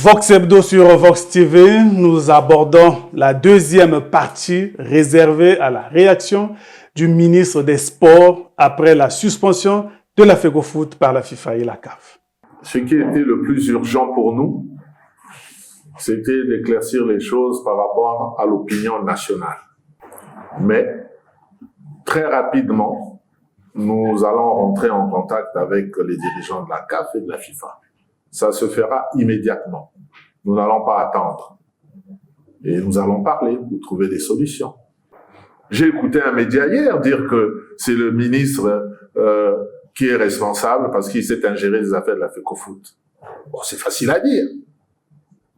Vox Hebdo sur Vox TV, nous abordons la deuxième partie réservée à la réaction du ministre des Sports après la suspension de la FECOFOOT par la FIFA et la CAF. Ce qui était le plus urgent pour nous, c'était d'éclaircir les choses par rapport à l'opinion nationale. Mais très rapidement, nous allons rentrer en contact avec les dirigeants de la CAF et de la FIFA. Ça se fera immédiatement. Nous n'allons pas attendre. Et nous allons parler pour trouver des solutions. J'ai écouté un média hier dire que c'est le ministre qui est responsable parce qu'il s'est ingéré des affaires de la FECOFOOT. Bon, c'est facile à dire.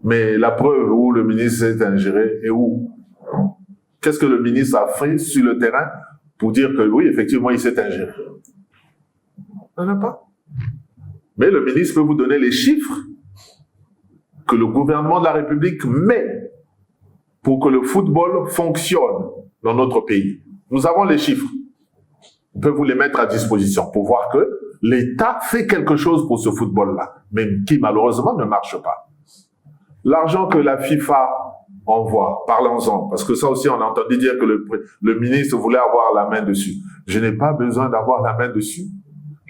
Mais la preuve où le ministre s'est ingéré est où? Qu'est-ce que le ministre a fait sur le terrain pour dire que oui, effectivement, il s'est ingéré? Il n'y en a pas. Mais le ministre peut vous donner les chiffres que le gouvernement de la République met pour que le football fonctionne dans notre pays. Nous avons les chiffres. On peut vous les mettre à disposition pour voir que l'État fait quelque chose pour ce football-là, mais qui malheureusement ne marche pas. L'argent que la FIFA envoie, parlons-en, parce que ça aussi on a entendu dire que le ministre voulait avoir la main dessus. Je n'ai pas besoin d'avoir la main dessus.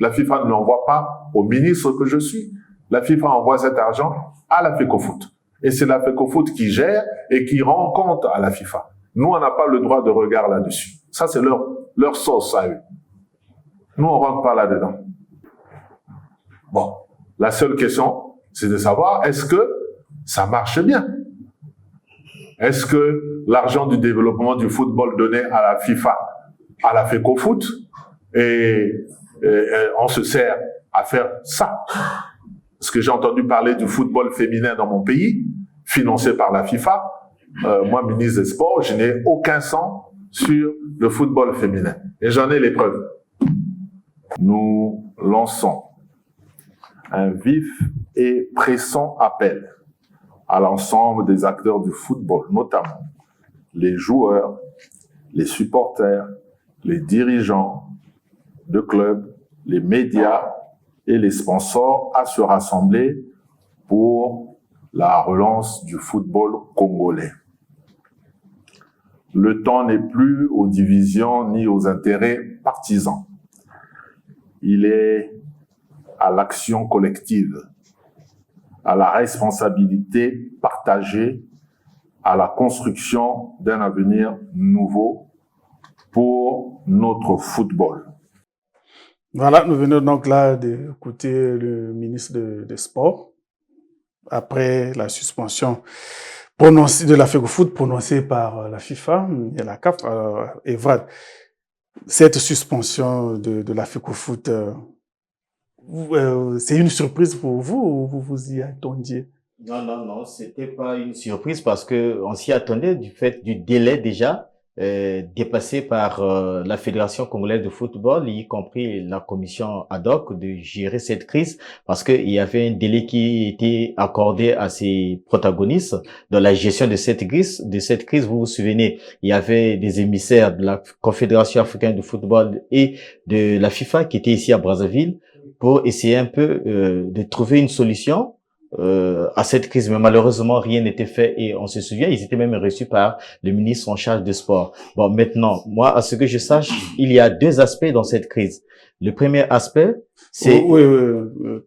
La FIFA ne l'envoie pas au ministre que je suis. La FIFA envoie cet argent à la FECOFOOT. Et c'est la FECOFOOT qui gère et qui rend compte à la FIFA. Nous, on n'a pas le droit de regard là-dessus. Ça, c'est leur sauce à eux. Nous, on rentre pas là-dedans. Bon, la seule question, c'est de savoir, est-ce que ça marche bien? Est-ce que l'argent du développement du football donné à la FIFA, à la FECOFOOT, et on se sert à faire ça? Parce que j'ai entendu parler du football féminin dans mon pays, financé par la FIFA. Moi, ministre des Sports, je n'ai aucun sang sur le football féminin. Et j'en ai les preuves. Nous lançons un vif et pressant appel à l'ensemble des acteurs du football, notamment les joueurs, les supporters, les dirigeants de clubs, les médias et les sponsors à se rassembler pour la relance du football congolais. Le temps n'est plus aux divisions ni aux intérêts partisans. Il est à l'action collective, à la responsabilité partagée, à la construction d'un avenir nouveau pour notre football. Voilà, nous venons donc là d'écouter le ministre des Sports après la suspension prononcée de la FECOFOOT prononcée par la FIFA et la CAF. Evrad, cette suspension de la FECOFOOT, c'est une surprise pour vous ou vous vous y attendiez? Non, c'était pas une surprise parce que on s'y attendait du fait du délai déjà dépassé par la Fédération congolaise de football, y compris la commission ad hoc, de gérer cette crise parce qu'il y avait un délai qui était accordé à ces protagonistes dans la gestion de cette crise. Vous vous souvenez, il y avait des émissaires de la Confédération africaine de football et de la FIFA qui étaient ici à Brazzaville pour essayer un peu de trouver une solution à cette crise, mais malheureusement rien n'était fait et on se souvient, ils étaient même reçus par le ministre en charge des sports. Bon, maintenant, moi, à ce que je sache, il y a deux aspects dans cette crise. Le premier aspect, c'est... Oui,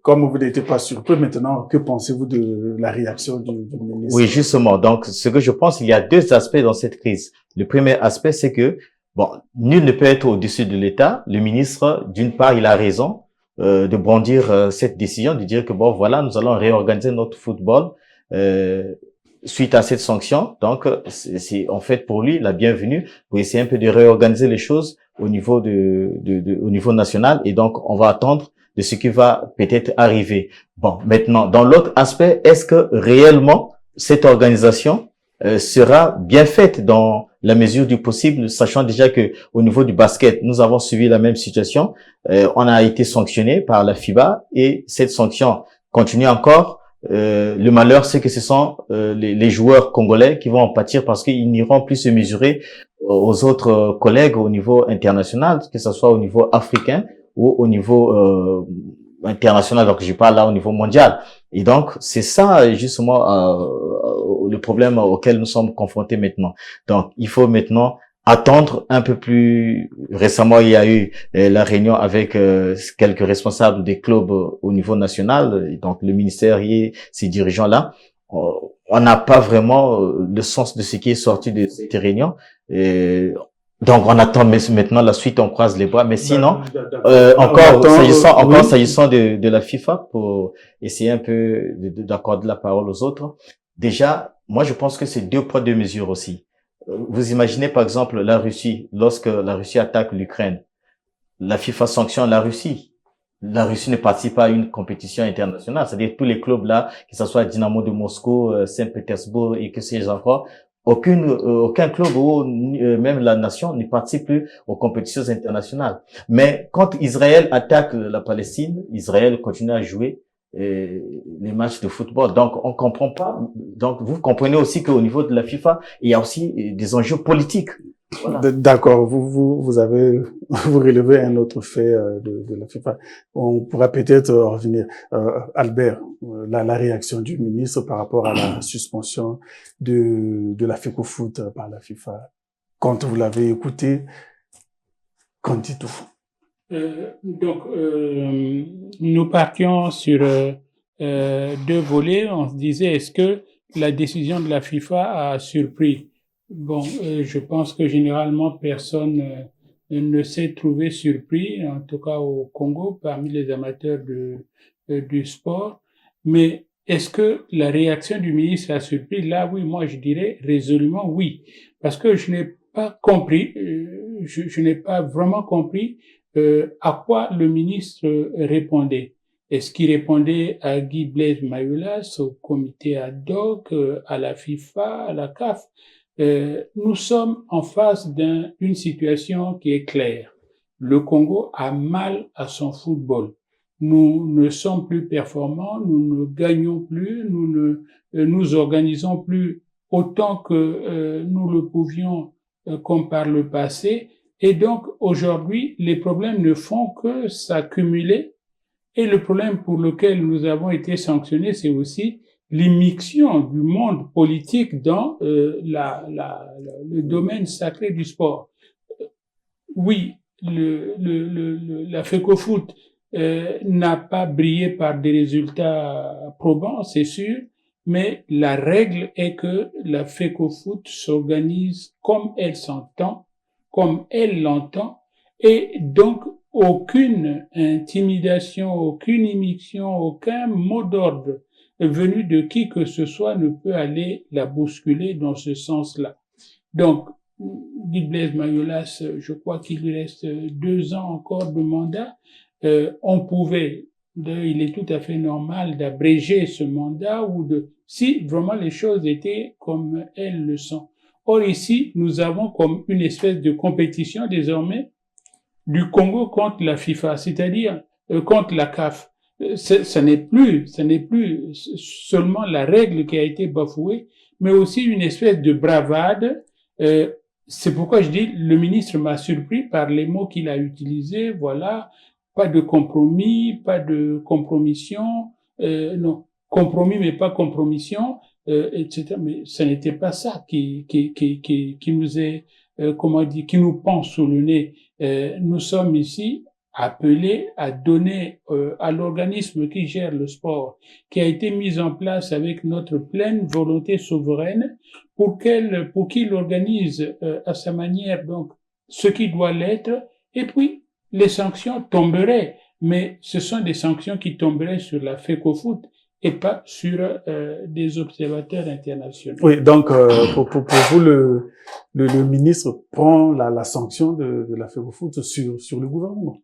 comme vous n'étiez pas surpris, maintenant, que pensez-vous de la réaction du ministre? Oui, justement. Donc, ce que je pense, il y a deux aspects dans cette crise. Le premier aspect, c'est que, bon, nul ne peut être au-dessus de l'État. Le ministre, d'une part, il a raison de brandir cette décision, de dire que bon voilà, nous allons réorganiser notre football suite à cette sanction. Donc c'est en fait pour lui la bienvenue pour essayer un peu de réorganiser les choses au niveau au niveau national, et donc on va attendre de ce qui va peut-être arriver. Bon, maintenant dans l'autre aspect, est-ce que réellement cette organisation sera bien faite dans la mesure du possible, sachant déjà que au niveau du basket, nous avons suivi la même situation. On a été sanctionné par la FIBA et cette sanction continue encore. Le malheur, c'est que ce sont les joueurs congolais qui vont en pâtir parce qu'ils n'iront plus se mesurer aux autres collègues au niveau international, que ce soit au niveau africain ou au niveau international. Donc, je parle là au niveau mondial. Et donc, c'est ça, justement, le problème auquel nous sommes confrontés maintenant. Donc, il faut maintenant attendre un peu plus. Récemment, il y a eu la réunion avec quelques responsables des clubs au niveau national, et donc le ministère et ces dirigeants-là. On n'a pas vraiment le sens de ce qui est sorti de cette réunion. Et donc, on attend maintenant la suite, on croise les bras. Mais sinon, s'agissant de la FIFA, pour essayer un peu d'accorder la parole aux autres. Déjà, moi, je pense que c'est deux poids, deux mesures aussi. Vous imaginez, par exemple, la Russie, lorsque la Russie attaque l'Ukraine, la FIFA sanctionne la Russie. La Russie ne participe pas à une compétition internationale. C'est-à-dire tous les clubs là, que ce soit Dynamo de Moscou, Saint-Pétersbourg et que sais-je encore, aucun club ou même la nation ne participe plus aux compétitions internationales. Mais quand Israël attaque la Palestine, Israël continue à jouer les matchs de football. Donc, on comprend pas. Donc, vous comprenez aussi qu'au niveau de la FIFA, il y a aussi des enjeux politiques. Voilà. D'accord, vous avez, vous relevez un autre fait de la FIFA. On pourra peut-être revenir. Albert, la réaction du ministre par rapport à la suspension de la FECOFOOT par la FIFA. Quand vous l'avez écouté, qu'en dites-vous? Nous partions sur deux volets. On se disait, est-ce que la décision de la FIFA a surpris? Bon, je pense que généralement personne ne s'est trouvé surpris, en tout cas au Congo, parmi les amateurs du sport. Mais est-ce que la réaction du ministre a surpris? Là, oui, moi je dirais résolument oui, parce que je n'ai pas compris, je n'ai pas vraiment compris à quoi le ministre répondait. Est-ce qu'il répondait à Guy Blaise Mayoulas, au comité ad hoc, à la FIFA, à la CAF? Nous sommes en face d'une situation qui est claire. Le Congo a mal à son football. Nous ne sommes plus performants, nous ne gagnons plus, nous ne nous organisons plus autant que nous le pouvions comme par le passé. Et donc, aujourd'hui, les problèmes ne font que s'accumuler. Et le problème pour lequel nous avons été sanctionnés, c'est aussi l'immixtion du monde politique dans le domaine sacré du sport. Oui, la FECOFOOT n'a pas brillé par des résultats probants, c'est sûr, mais la règle est que la FECOFOOT s'organise comme elle s'entend, comme elle l'entend, et donc aucune intimidation, aucune immixtion, aucun mot d'ordre venu de qui que ce soit ne peut aller la bousculer dans ce sens-là. Donc, Guy Blaise Mayoulas, je crois qu'il lui reste 2 ans encore de mandat. On pouvait, il est tout à fait normal d'abréger ce mandat si vraiment les choses étaient comme elles le sont. Or ici, nous avons comme une espèce de compétition désormais du Congo contre la FIFA, c'est-à-dire contre la CAF. Ce n'est plus seulement la règle qui a été bafouée, mais aussi une espèce de bravade. C'est pourquoi je dis, le ministre m'a surpris par les mots qu'il a utilisés. Voilà, pas de compromis, pas de compromission, non, compromis mais pas compromission, etc. Mais ce n'était pas ça qui nous est, qui nous pend sous le nez. Nous sommes ici appelés à donner à l'organisme qui gère le sport, qui a été mis en place avec notre pleine volonté souveraine, pour qu'il organise à sa manière donc ce qui doit l'être, et puis les sanctions tomberaient, mais ce sont des sanctions qui tomberaient sur la FECOFOOT et pas sur des observateurs internationaux. Oui, donc pour vous, le ministre prend la sanction de la FECOFOOT sur le gouvernement.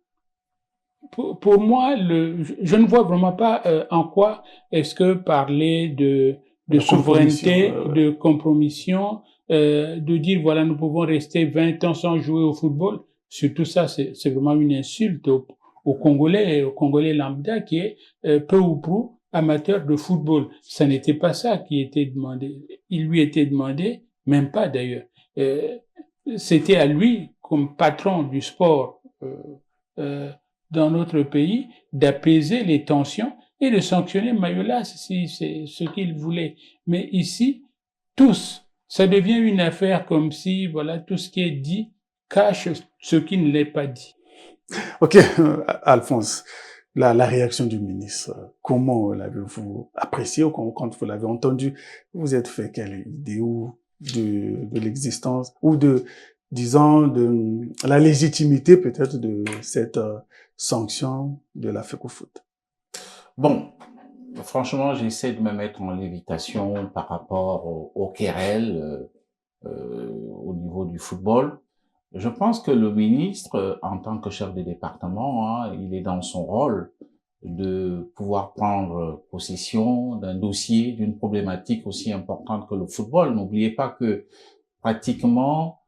Pour moi, je ne vois vraiment pas en quoi est-ce que parler de souveraineté, de compromission, de dire voilà, nous pouvons rester 20 ans sans jouer au football, surtout ça, c'est vraiment une insulte au Congolais lambda qui est peu ou prou amateur de football. Ça n'était pas ça qui était demandé. Il lui était demandé, même pas d'ailleurs. C'était à lui, comme patron du sport dans notre pays, d'apaiser les tensions et de sanctionner Mayolas si c'est ce qu'il voulait. Mais ici, tous, ça devient une affaire comme si, voilà, tout ce qui est dit cache ce qui ne l'est pas dit. Ok, Alphonse, la réaction du ministre, comment l'avez-vous apprécié quand vous l'avez entendu? Vous êtes fait quelle idée ou de l'existence ou disons, de la légitimité peut-être de cette sanction de la FECOFOOT? Bon, franchement, j'essaie de me mettre en lévitation par rapport au querelle au niveau du football. Je pense que le ministre, en tant que chef de département, hein, il est dans son rôle de pouvoir prendre possession d'un dossier, d'une problématique aussi importante que le football. N'oubliez pas que pratiquement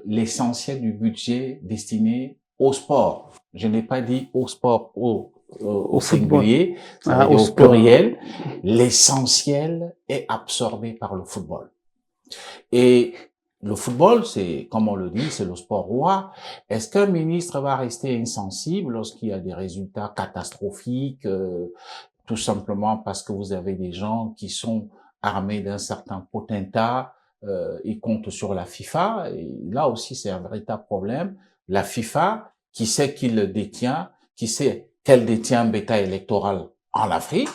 l'essentiel du budget destiné au sport, je n'ai pas dit au sport au singulier, ça veut dire au pluriel, l'essentiel est absorbé par le football. Et le football, c'est, comme on le dit, c'est le sport roi. Est-ce qu'un ministre va rester insensible lorsqu'il y a des résultats catastrophiques, tout simplement parce que vous avez des gens qui sont armés d'un certain potentat, ils comptent sur la FIFA, et là aussi c'est un véritable problème. La FIFA, qui sait qui le détient, qui sait qu'elle détient un bétail électoral en Afrique,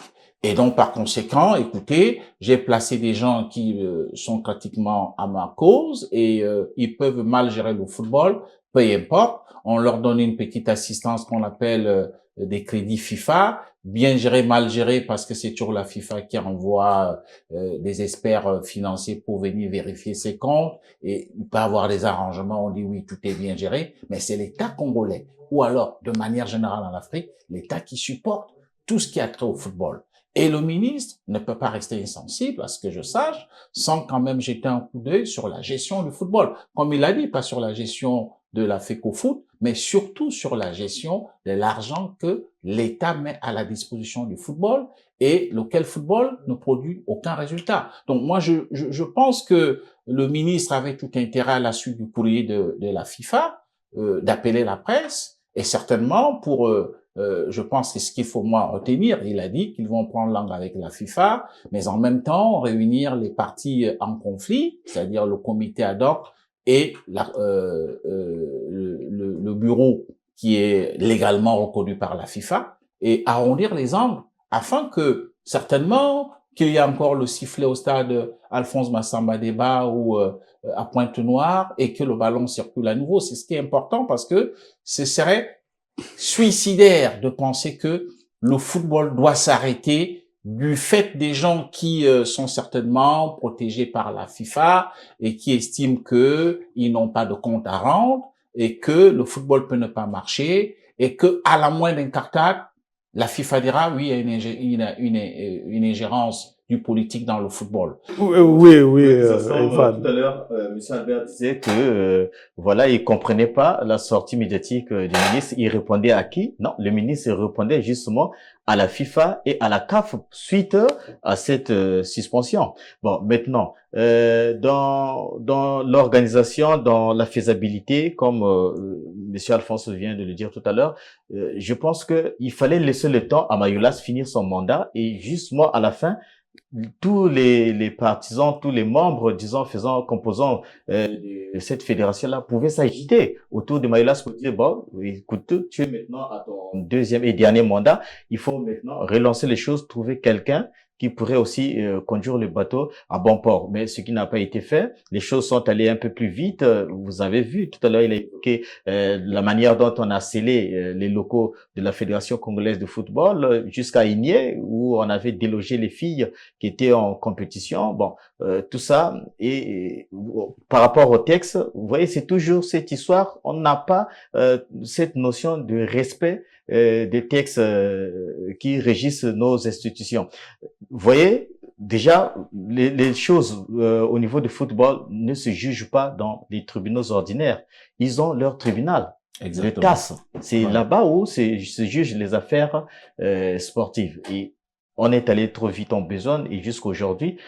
et donc, par conséquent, écoutez, j'ai placé des gens qui sont pratiquement à ma cause et ils peuvent mal gérer le football, peu importe. On leur donne une petite assistance qu'on appelle des crédits FIFA, bien géré, mal géré, parce que c'est toujours la FIFA qui envoie des experts financiers pour venir vérifier ses comptes. Et il peut y avoir des arrangements, on dit oui, tout est bien géré, mais c'est l'État congolais, ou alors, de manière générale en Afrique, l'État qui supporte tout ce qui a trait au football. Et le ministre ne peut pas rester insensible, à ce que je sache, sans quand même jeter un coup d'œil sur la gestion du football. Comme il l'a dit, pas sur la gestion de la FECOFOOT, mais surtout sur la gestion de l'argent que l'État met à la disposition du football et lequel football ne produit aucun résultat. Donc moi, je pense que le ministre avait tout intérêt à la suite du courrier de la FIFA d'appeler la presse et certainement pour... je pense que c'est ce qu'il faut moi retenir. Il a dit qu'ils vont prendre langue avec la FIFA, mais en même temps réunir les parties en conflit, c'est-à-dire le comité ad hoc et le bureau qui est légalement reconnu par la FIFA, et arrondir les angles afin que certainement qu'il y a encore le sifflet au stade Alphonse Massamba Débat ou à Pointe-Noire et que le ballon circule à nouveau. C'est ce qui est important parce que ce serait suicidaire de penser que le football doit s'arrêter du fait des gens qui sont certainement protégés par la FIFA et qui estiment que ils n'ont pas de compte à rendre et que le football peut ne pas marcher et que à la moindre incartade, la FIFA dira oui, il y a une ingérence du politique dans le football. Oui. Tout à l'heure, M. Albert disait que voilà, il comprenait pas la sortie médiatique du ministre. Il répondait à qui? Non, le ministre répondait justement à la FIFA et à la CAF suite à cette suspension. Bon, maintenant, dans l'organisation, dans la faisabilité, comme M. Alphonse vient de le dire tout à l'heure, je pense que il fallait laisser le temps à Mayolas finir son mandat et justement à la fin, tous les partisans, tous les membres, disons, composant de cette fédération-là pouvaient s'agiter autour de Mayolas pour dire, bon, écoute, tu es maintenant à ton deuxième et dernier mandat, il faut maintenant relancer les choses, trouver quelqu'un qui pourrait aussi conduire le bateau à bon port. Mais ce qui n'a pas été fait, les choses sont allées un peu plus vite. Vous avez vu, tout à l'heure, il a évoqué la manière dont on a scellé les locaux de la Fédération congolaise de football jusqu'à Igné, où on avait délogé les filles qui étaient en compétition. Bon, tout ça. Et par rapport au texte, vous voyez, c'est toujours cette histoire. On n'a pas cette notion de respect des textes qui régissent nos institutions. Vous voyez, déjà, les choses au niveau du football ne se jugent pas dans les tribunaux ordinaires. Ils ont leur tribunal, le TAS. C'est là-bas où se jugent les affaires sportives. Et on est allé trop vite en besogne et jusqu'aujourd'hui,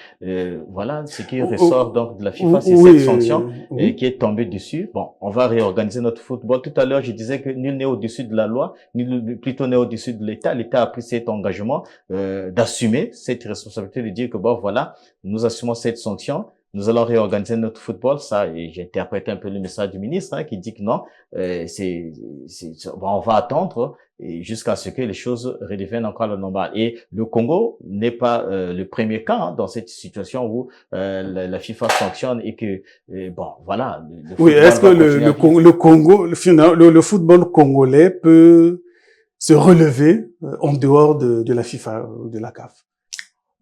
voilà, ce qui Oh, ressort donc de la FIFA, c'est oui, cette sanction oui. qui est tombée dessus. Bon, on va réorganiser notre football. Tout à l'heure, je disais que nul n'est au-dessus de la loi, nul plutôt n'est au-dessus de l'État. L'État a pris cet engagement d'assumer cette responsabilité de dire que bon, voilà, nous assumons cette sanction. Nous allons réorganiser notre football. Ça, et j'ai interprété un peu le message du ministre qui dit que non, bon, on va attendre et jusqu'à ce que les choses redeviennent encore le normal. Et le Congo n'est pas le premier cas dans cette situation où la FIFA sanctionne et que bon, voilà. Oui, est-ce que le Congo, le football congolais peut se relever en dehors de la FIFA ou de la CAF?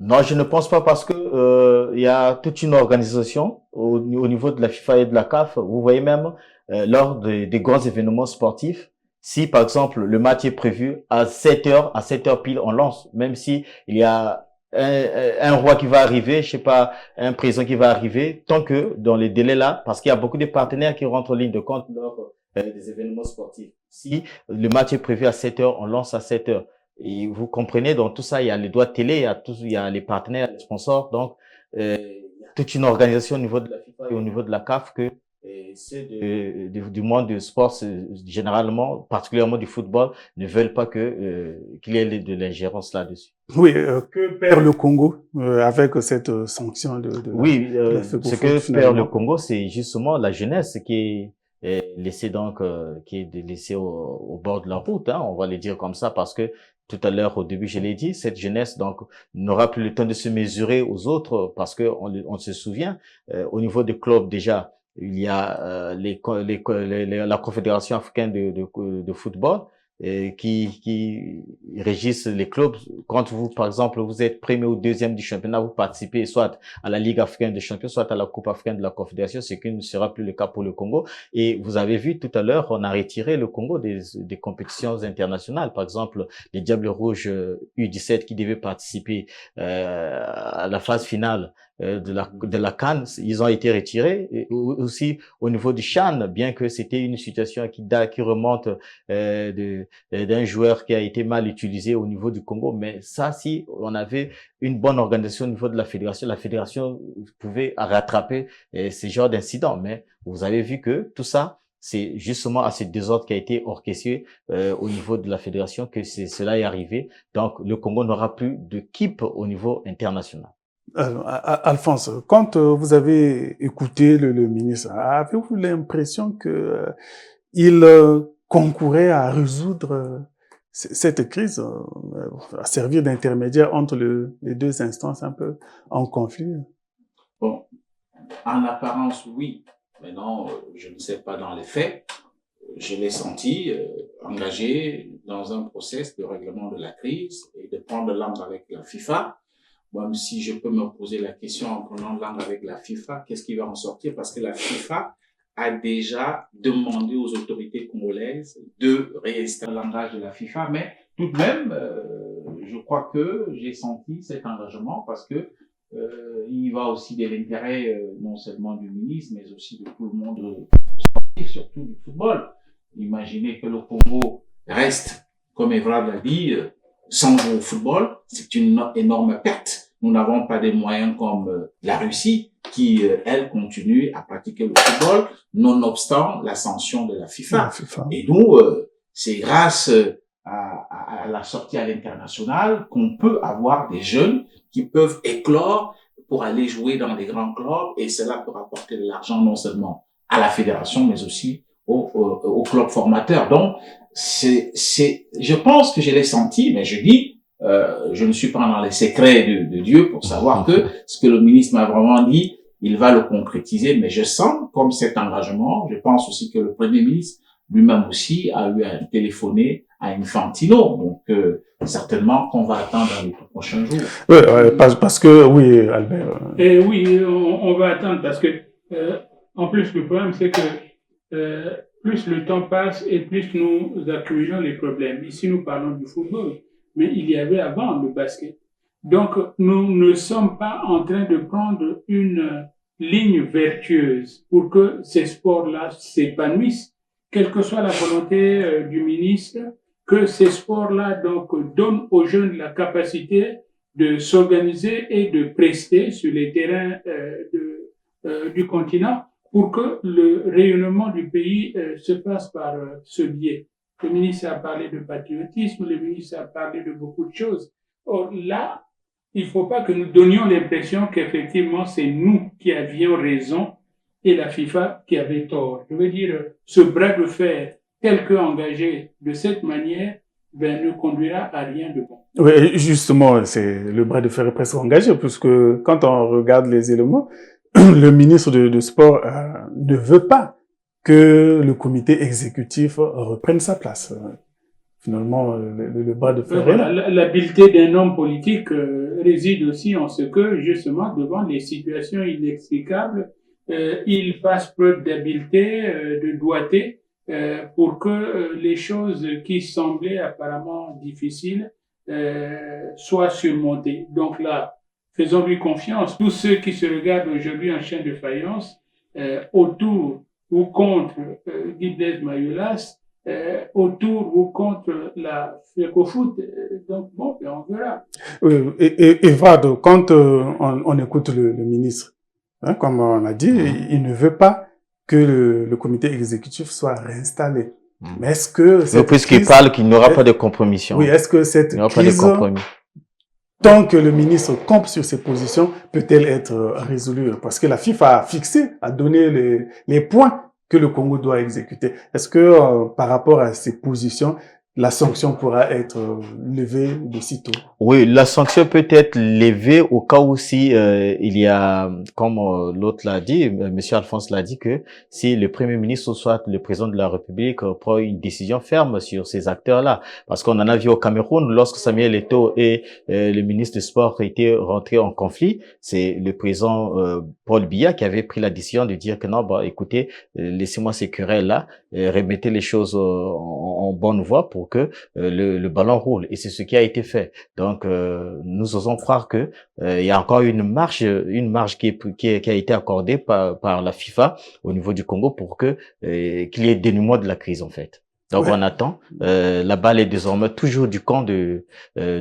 Non, je ne pense pas parce que il y a toute une organisation au niveau de la FIFA et de la CAF. Vous voyez même lors des grands événements sportifs, si par exemple le match est prévu à 7 heures pile, on lance. Même si il y a un roi qui va arriver, je sais pas, un président qui va arriver, tant que dans les délais là, parce qu'il y a beaucoup de partenaires qui rentrent en ligne de compte lors des événements sportifs. Si le match est prévu à 7 heures, on lance à 7 heures. Et vous comprenez, dans tout ça, il y a les droits de télé, il y a les partenaires, les sponsors. Donc, il y a toute une organisation au niveau de la FIFA et au niveau de la CAF que ceux du monde du sport, généralement, particulièrement du football, ne veulent pas qu'il y ait de l'ingérence là-dessus. Oui, que perd le Congo avec cette sanction Oui, de la ce que perd le Congo, c'est justement la jeunesse qui est laissée donc, qui est laissée au bord de la route, on va le dire comme ça, parce que tout à l'heure, au début, je l'ai dit, cette jeunesse donc n'aura plus le temps de se mesurer aux autres, parce que on se souvient, au niveau des clubs déjà, il y a la Confédération africaine de football qui régissent les clubs. Quand vous, par exemple, vous êtes premier ou deuxième du championnat, vous participez soit à la Ligue africaine des champions, soit à la Coupe africaine de la Confédération, ce qui ne sera plus le cas pour le Congo. Et vous avez vu tout à l'heure, on a retiré le Congo des compétitions internationales. Par exemple, les Diables Rouges U17 qui devaient participer à la phase finale de la CAN, ils ont été retirés. Et aussi au niveau du CHAN, bien que c'était une situation qui remonte d'un joueur qui a été mal utilisé au niveau du Congo, mais ça, si on avait une bonne organisation au niveau de la fédération pouvait rattraper ces genres d'incidents. Mais vous avez vu que tout ça, c'est justement à ce désordre qui a été orchestré au niveau de la fédération que cela est arrivé. Donc, le Congo n'aura plus d'équipe au niveau international. Alors, Alphonse, quand vous avez écouté le ministre, avez-vous l'impression que il concourait à résoudre cette crise, à servir d'intermédiaire entre les deux instances un peu en conflit? Bon, en apparence, oui. Maintenant, je ne sais pas dans les faits. Je l'ai senti engagé dans un process de règlement de la crise et de prendre langue avec la FIFA. Même si je peux me poser la question en prenant langue avec la FIFA, qu'est-ce qui va en sortir? Parce que la FIFA a déjà demandé aux autorités congolaises de réinstaller le langage de la FIFA, mais tout de même, je crois que j'ai senti cet engagement parce que il va aussi de l'intérêt non seulement du ministre, mais aussi de tout le monde sportif, surtout du football. Imaginez que le Congo reste, comme Evrard l'a dit, sans jouer au football, c'est une énorme perte. Nous n'avons pas des moyens comme la Russie qui, elle, continue à pratiquer le football, nonobstant la sanction de la FIFA. Et nous, c'est grâce à la sortie à l'international qu'on peut avoir des jeunes qui peuvent éclore pour aller jouer dans des grands clubs et cela peut rapporter de l'argent non seulement à la fédération, mais aussi au club formateur. Donc, je pense que je l'ai senti, mais je dis, je ne suis pas dans les secrets de Dieu pour savoir que ce que le ministre m'a vraiment dit, il va le concrétiser, mais je sens comme cet engagement. Je pense aussi que le Premier ministre lui-même aussi a eu à téléphoner à Infantino. Donc, certainement qu'on va attendre dans les prochains jours. Oui, parce que, oui, Albert. Et oui, on va attendre parce que, en plus, le problème, c'est que plus le temps passe et plus nous accumulons les problèmes. Ici, nous parlons du football, mais il y avait avant le basket. Donc, nous ne sommes pas en train de prendre une ligne vertueuse pour que ces sports-là s'épanouissent, quelle que soit la volonté du ministre, que ces sports-là donc donnent aux jeunes la capacité de s'organiser et de prester sur les terrains du continent pour que le rayonnement du pays se fasse par ce biais. Le ministre a parlé de patriotisme, le ministre a parlé de beaucoup de choses. Or là, il ne faut pas que nous donnions l'impression qu'effectivement c'est nous qui avions raison et la FIFA qui avait tort. Je veux dire, ce bras de fer tel que engagé de cette manière, ne conduira à rien de bon. Oui, justement, c'est le bras de fer est presque engagé, puisque quand on regarde les éléments, le ministre de Sport ne veut pas que le comité exécutif reprenne sa place. Finalement, le bras de fer est là. L'habileté d'un homme politique réside aussi en ce que, justement, devant les situations inexplicables, il fasse preuve d'habileté, de doigté, pour que les choses qui semblaient apparemment difficiles soient surmontées. Donc là, faisons-lui confiance. Tous ceux qui se regardent aujourd'hui en chien de faïence, autour ou contre Guy Blaise Mayoulas, autour ou contre la FECOFOOT. Donc bon, on verra. Et Vrad, quand on écoute le ministre, hein, comme on a dit, il ne veut pas que le comité exécutif soit réinstallé. Mais est-ce que puisqu'il parle qu'il n'y aura pas de compromission. Oui, est-ce que cette crise, tant que le ministre campe sur ses positions, peut-elle être résolue? Parce que la FIFA a fixé, a donné les points que le Congo doit exécuter. Est-ce que par rapport à ces positions, la sanction pourra être levée de sitôt? Oui, la sanction peut être levée au cas où si il y a, comme l'autre l'a dit, Monsieur Alphonse l'a dit, que si le Premier ministre ou soit le président de la République prend une décision ferme sur ces acteurs-là. Parce qu'on en a vu au Cameroun, lorsque Samuel Eto'o et le ministre des Sports étaient rentrés en conflit, c'est le président Paul Biya qui avait pris la décision de dire que non, bah écoutez, laissez-moi ces querelles-là, remettez les choses en bonne voie pour que le ballon roule. Et c'est ce qui a été fait. Donc, nous osons croire que il y a encore une marge qui a été accordée par la FIFA au niveau du Congo pour que qu'il y ait dénouement de la crise en fait. Donc, on attend. La balle est désormais toujours du camp du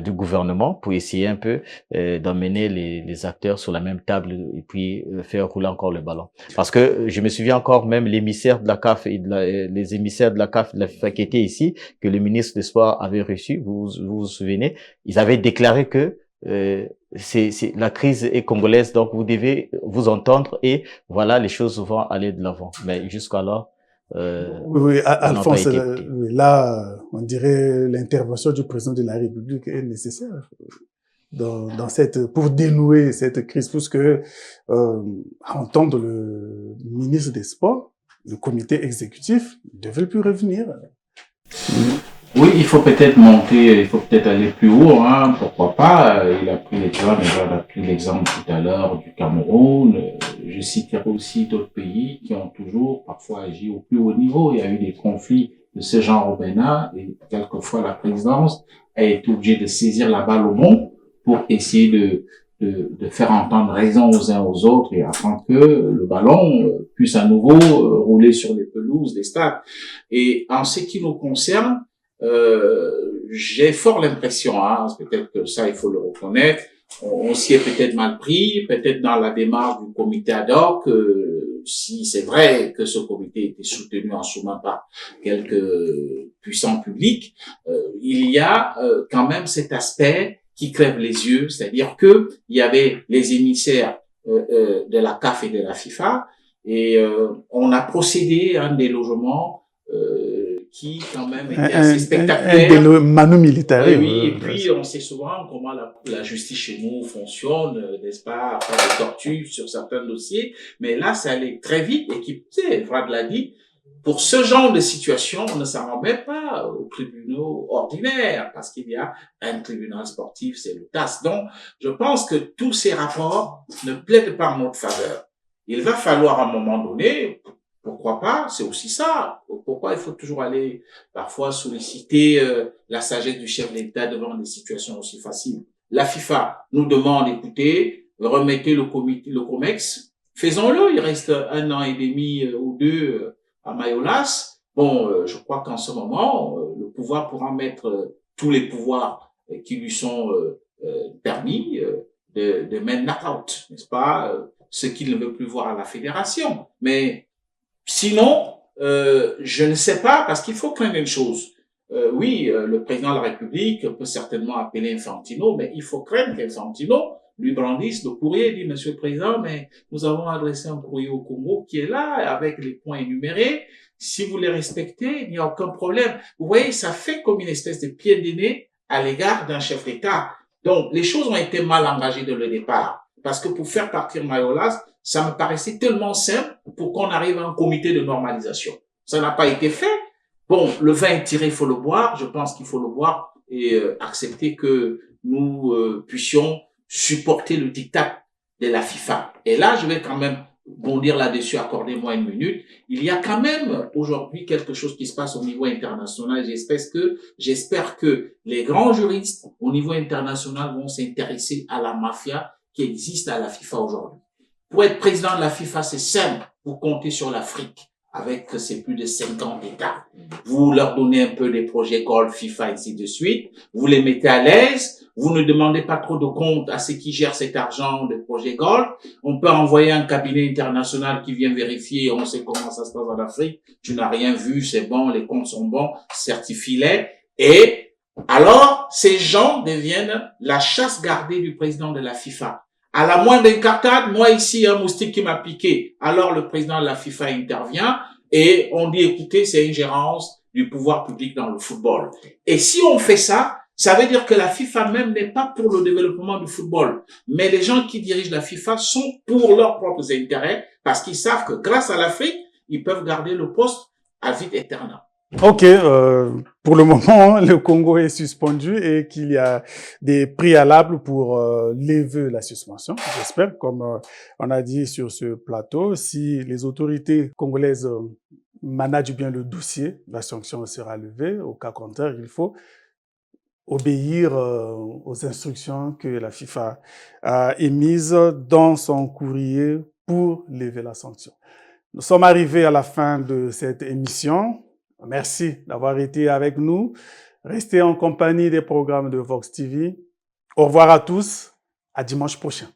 gouvernement pour essayer un peu d'emmener les acteurs sur la même table et puis faire rouler encore le ballon. Parce que je me souviens encore même l'émissaire de la CAF et les émissaires de la CAF de la FIFA qui étaient ici, que le ministre des Sports avait reçu, vous vous souvenez, ils avaient déclaré que la crise est congolaise, donc vous devez vous entendre et voilà, les choses vont aller de l'avant. Mais jusqu'alors, oui, Alphonse, là, on dirait l'intervention du président de la République est nécessaire dans pour dénouer cette crise, puisque à entendre le ministre des Sports, le comité exécutif ne veut plus revenir. Oui, il faut peut-être monter, il faut peut-être aller plus haut, hein, pourquoi pas. Il a pris l'exemple tout à l'heure du Cameroun. Je citerai aussi d'autres pays qui ont toujours parfois agi au plus haut niveau. Il y a eu des conflits de ce genre au Bénin et quelquefois la présidence a été obligée de saisir la balle au bond pour essayer de faire entendre raison aux uns aux autres et afin que le ballon puisse à nouveau rouler sur les pelouses des stades. Et en ce qui nous concerne, j'ai fort l'impression, hein, peut-être que ça il faut le reconnaître, on s'y est peut-être mal pris, peut-être dans la démarche du comité ad hoc, si c'est vrai que ce comité était soutenu en sous-main par quelques puissants publics, il y a quand même cet aspect qui crève les yeux, c'est-à-dire que il y avait les émissaires de la CAF et de la FIFA et on a procédé à un délogement qui quand même était assez spectaculaire. Un manu militaire. Oui, et puis on sait souvent comment la justice chez nous fonctionne, n'est-ce pas, après les tortures sur certains dossiers, mais là ça allait très vite et qui, tu sais, Vrad l'a dit, pour ce genre de situation, on ne s'en remet pas aux tribunaux ordinaires, parce qu'il y a un tribunal sportif, c'est le TAS. Donc, je pense que tous ces rapports ne plaident pas en notre faveur. Il va falloir à un moment donné, pourquoi pas, c'est aussi ça. Pourquoi il faut toujours aller parfois solliciter la sagesse du chef de l'État devant des situations aussi faciles. La FIFA nous demande, écoutez, remettez le COMEX, faisons-le, il reste 1 an et demi ou 2 à Mayoulas. Bon, je crois qu'en ce moment, le pouvoir pourra mettre tous les pouvoirs qui lui sont permis de mettre knock-out, n'est-ce pas, ce qu'il ne veut plus voir à la fédération. Mais sinon, je ne sais pas, parce qu'il faut craindre une chose. Oui, le président de la République peut certainement appeler Infantino, mais il faut craindre qu'Infantino lui brandisse le courrier et dit, Monsieur le Président, mais nous avons adressé un courrier au Congo qui est là, avec les points énumérés. Si vous les respectez, il n'y a aucun problème. Vous voyez, ça fait comme une espèce de pied de nez à l'égard d'un chef d'État. Donc, les choses ont été mal engagées dès le départ. Parce que pour faire partir Mayolas, ça me paraissait tellement simple pour qu'on arrive à un comité de normalisation. Ça n'a pas été fait. Bon, le vin est tiré, il faut le boire. Je pense qu'il faut le boire et accepter que nous puissions supporter le diktat de la FIFA. Et là, je vais quand même bondir là-dessus, accordez-moi une minute. Il y a quand même aujourd'hui quelque chose qui se passe au niveau international. J'espère que les grands juristes au niveau international vont s'intéresser à la mafia qui existe à la FIFA aujourd'hui. Pour être président de la FIFA, c'est simple. Vous comptez sur l'Afrique avec ses plus de 50 États. Vous leur donnez un peu des projets golf, FIFA, ainsi de suite. Vous les mettez à l'aise. Vous ne demandez pas trop de comptes à ceux qui gèrent cet argent de projet golf. On peut envoyer un cabinet international qui vient vérifier. On sait comment ça se passe en Afrique. Tu n'as rien vu, c'est bon, les comptes sont bons, certifie-les. Et alors, ces gens deviennent la chasse gardée du président de la FIFA. À la moindre incartade, moi ici, un moustique qui m'a piqué. Alors le président de la FIFA intervient et on dit, écoutez, c'est une gérance du pouvoir public dans le football. Et si on fait ça, ça veut dire que la FIFA même n'est pas pour le développement du football. Mais les gens qui dirigent la FIFA sont pour leurs propres intérêts parce qu'ils savent que grâce à l'Afrique, ils peuvent garder le poste à vide éternel. Ok, pour le moment, le Congo est suspendu et qu'il y a des préalables pour lever la suspension. J'espère, comme on a dit sur ce plateau, si les autorités congolaises managent bien le dossier, la sanction sera levée. Au cas contraire, il faut obéir aux instructions que la FIFA a émises dans son courrier pour lever la sanction. Nous sommes arrivés à la fin de cette émission. Merci d'avoir été avec nous. Restez en compagnie des programmes de Vox TV. Au revoir à tous. À dimanche prochain.